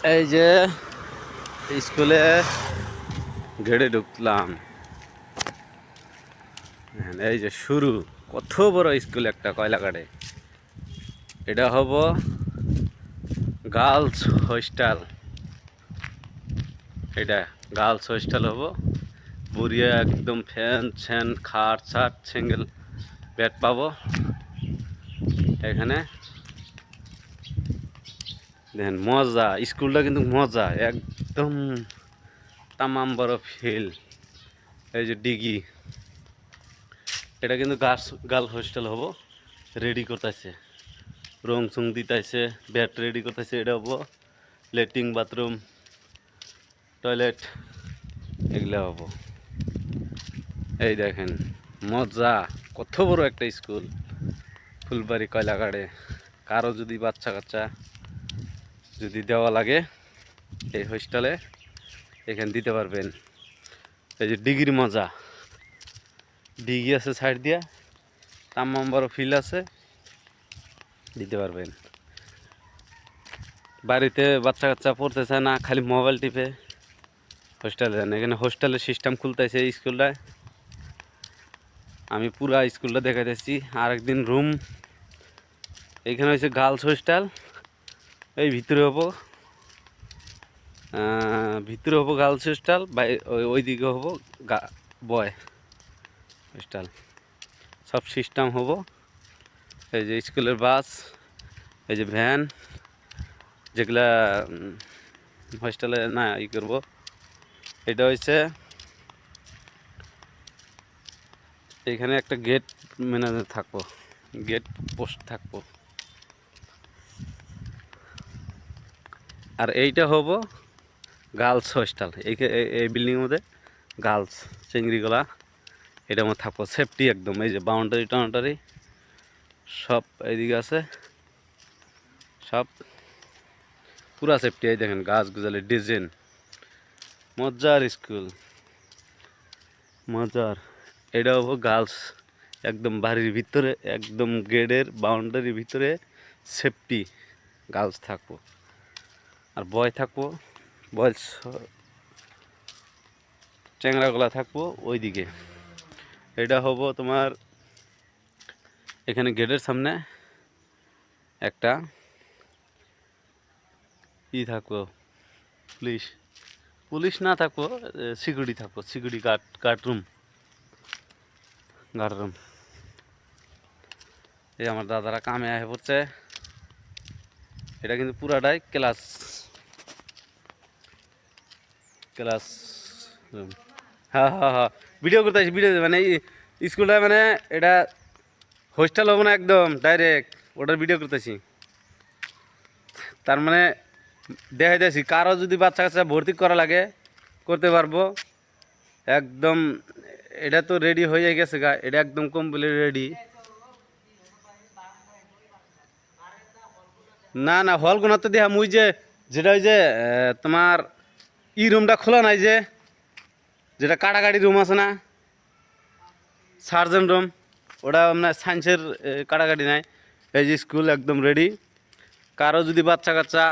এই যে স্কুলে গেড়ে ঢুকলাম। এই যে শুরু, কত বড় স্কুল একটা কয়লাঘাটে। এটা হব গার্লস হোস্টেল। এটা গার্লস হোস্টেল হব। বুড়িয়া একদম ফ্যান ছ্যান খাট ছাট সিঙ্গেল বেড পাবো এখানে। দেখেন মজা, স্কুলটা কিন্তু মজা একদম তামাম বড় ফিল্ড। এই যে ডিগি, এটা কিন্তু গার্লস হোস্টেল হবো। রেডি করতেছে, রং চং দিতেছে, বেড রেডি করতেছে। এটা হবো লেট্রিন বাথরুম টয়লেট, এগুলো হবো। এই দেখেন মজা, কত বড় একটা স্কুল ফুলবাড়ি কয়লাঘাটে। কারো যদি বাচ্চা কাচ্চা যদি দেওয়া লাগে এই হোস্টেলে, এখানে দিতে পারবেন। এই যে ডিগ্রি মজা, ডিগ্রি আছে সাইড দিয়া, তামাম বড় ফিল্ড আছে, দিতে পারবেন। বাড়িতে বাচ্চা কাচ্চা পড়তে চায় না, খালি মোবাইল টিপে হোস্টেলে যান। এখানে হোস্টেলের সিস্টেম খুলতেছে এই স্কুলটায়। আমি পুরা স্কুলটা দেখাইতেছি। আরেকদিন রুম, এইখানে হচ্ছে গার্লস হোস্টেল। এই ভিতরে হবো গার্লস হোস্টেল, ওইদিকে হবো বয় হোস্টেল। সব সিস্টেম হবো। এই যে স্কুলের বাস, এই যে ভ্যান, যেগুলা হোস্টেলে না ই করবো। এটা হচ্ছে এখানে একটা গেট ম্যানেজার থাকবো, গেট পোস্ট থাকবো। আর এইটা হবো গার্লস হোস্টেল। এই বিল্ডিংয়ের মধ্যে গার্লস চিংড়িগুলা এটার মধ্যে থাকবো। সেফটি একদম। এই যে বাউন্ডারি টাউন্ডারি সব এইদিকে আছে, সব পুরা সেফটি। এই দেখেন গাছ গুজালি ডিজাইন, মজার স্কুল মজার। এটা হবো গার্লস, একদম বাড়ির ভিতরে, একদম গেটের বাউন্ডারির ভিতরে সেফটি গার্লস থাকবো। আর বয় থাকবো, বয়েজ চ্যাংরাগুলা থাকবো ওইদিকে। এটা হবো তোমার এখানে গেটের সামনে একটা ই থাকবো, পুলিশ পুলিশ না থাকবো, সিকিউরিটি থাকবো, সিকিউরিটি গার্ড রুম। এই আমার দাদারা কামে আহে পড়ছে। এটা কিন্তু পুরাটাই ক্লাস ক্লাস রুম। হ্যাঁ হ্যাঁ হ্যাঁ, ভিডিও করতে আসি, ভিডিও মানে এই স্কুলটা মানে এটা হোস্টেল হবো না, একদম ডাইরেক্ট ওটার ভিডিও করতেছি। তার মানে দেখাইতেছি, কারো যদি বাচ্চা কাচ্চা ভর্তি করা লাগে করতে পারবো একদম। এটা তো রেডি হয়ে গেছে গা, এটা একদম কমপ্লিট রেডি। না না, হলগুলো তো দেখা মুই যে যেটা ওই যে তোমার ই রুমটা খোলা নাই, যে যেটা কাটাকাটি রুম আছে না, সার্জন রুম, ওটা আপনার সায়েন্সের কাটাকাটি নাই। এই যে স্কুল একদম রেডি। কারো যদি বাচ্চা কাচ্চা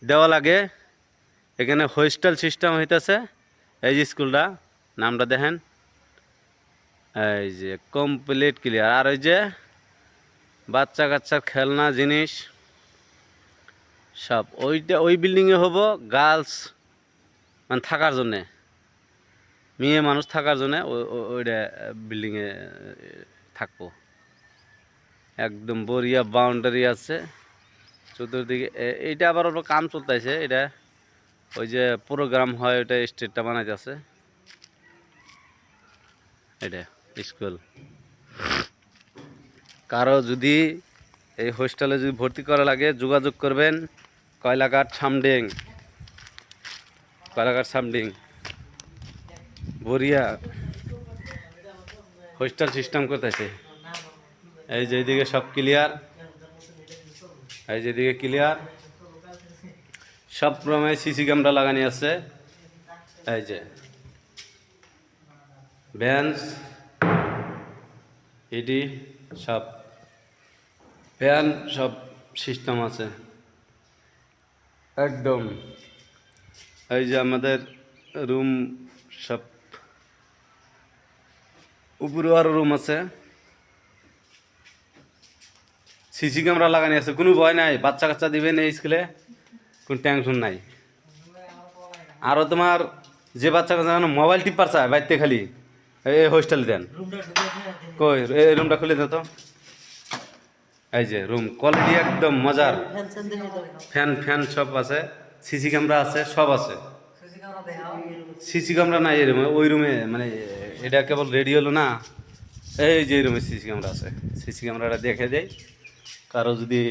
দেওয়া লাগে, এখানে হোস্টেল সিস্টেম হইতেছে। এই যে স্কুলটা নামটা দেখেন, এই যে কমপ্লিট ক্লিয়ার। আর ওই যে বাচ্চা কাচ্চার খেলনা জিনিস সব ওইটা ওই বিল্ডিংয়ে হবো গার্লস, মানে থাকার জন্যে, মেয়ে মানুষ থাকার জন্যে ওইটা বিল্ডিংয়ে থাকবো। একদম বড়িয়া বাউন্ডারি আছে চতুর্দিকে। এইটা আবার ওর কাম চলতেছে। এটা ওই যে প্রোগ্রাম হয়, ওইটা স্টেজটা বানাইতে আছে। এটা স্কুল। কারো যদি এই হোস্টেলে যদি ভর্তি করা লাগে যোগাযোগ করবেন কয়লাঘাট সামডিং বরিয়া হোস্টেল সিস্টেম করতেছে। এই যে এইদিকে সব ক্লিয়ার, এই যে এদিকে ক্লিয়ার, সব রুমে সিসি ক্যামেরা লাগানি আছে। এই যে বেঞ্চ, এডি সব ফ্যান সব সিস্টেম আছে। একদম এই যে আমাদের রুম সব উপরে আরো রুম আছে, সিসি ক্যামেরা লাগানি আছে, কোনো ভয় নাই, বাচ্চা কাচ্চা দিবেন এই স্কুলে, কোনো টেনশন নাই। আরও তোমার যে বাচ্চা কাচ্চা মোবাইল টিপার চায় বাড়িতে খালি এই হোস্টেল দেন, কই এই রুমটা খুলে দাও তো। এই যে রুম কোয়ালিটি একদম মজার, ফ্যান ফ্যান সব আছে, সিসি ক্যামেরা আছে, সব আছে। সিসি ক্যামেরা নাই এই রুমে, ওই রুমে মানে এটা কেবল রেডি হলো না, এই যে রুমে সিসি ক্যামেরা আছে, সিসি ক্যামেরাটা দেখে দেয় কারো যদি,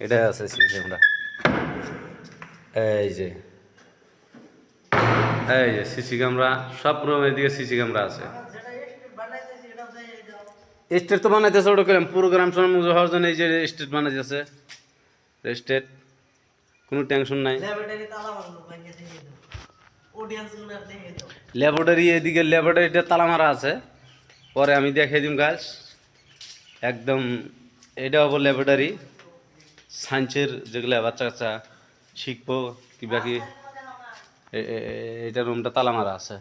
এটা আছে সিসি ক্যামেরা। এই যে সিসি ক্যামেরা সব রুমের দিকে সিসি ক্যামেরা আছে। স্টেট তো বানাইতেছে, ওটা করলাম প্রোগ্রাম হওয়ার জন্য এই যে স্টেট বানাইতেছে, স্টেট, কোনো টেনশন নাই। ল্যাবরেটরি এদিকে ল্যাবরেটরিটা তালা মারা আছে, পরে আমি দেখাই দিম গাছ একদম। এটা হবো ল্যাবরেটরি, সায়েন্সের যেগুলো বাচ্চা কাচ্চা শিখবো কি বাকি, এটা রুমটা তালা মারা আছে।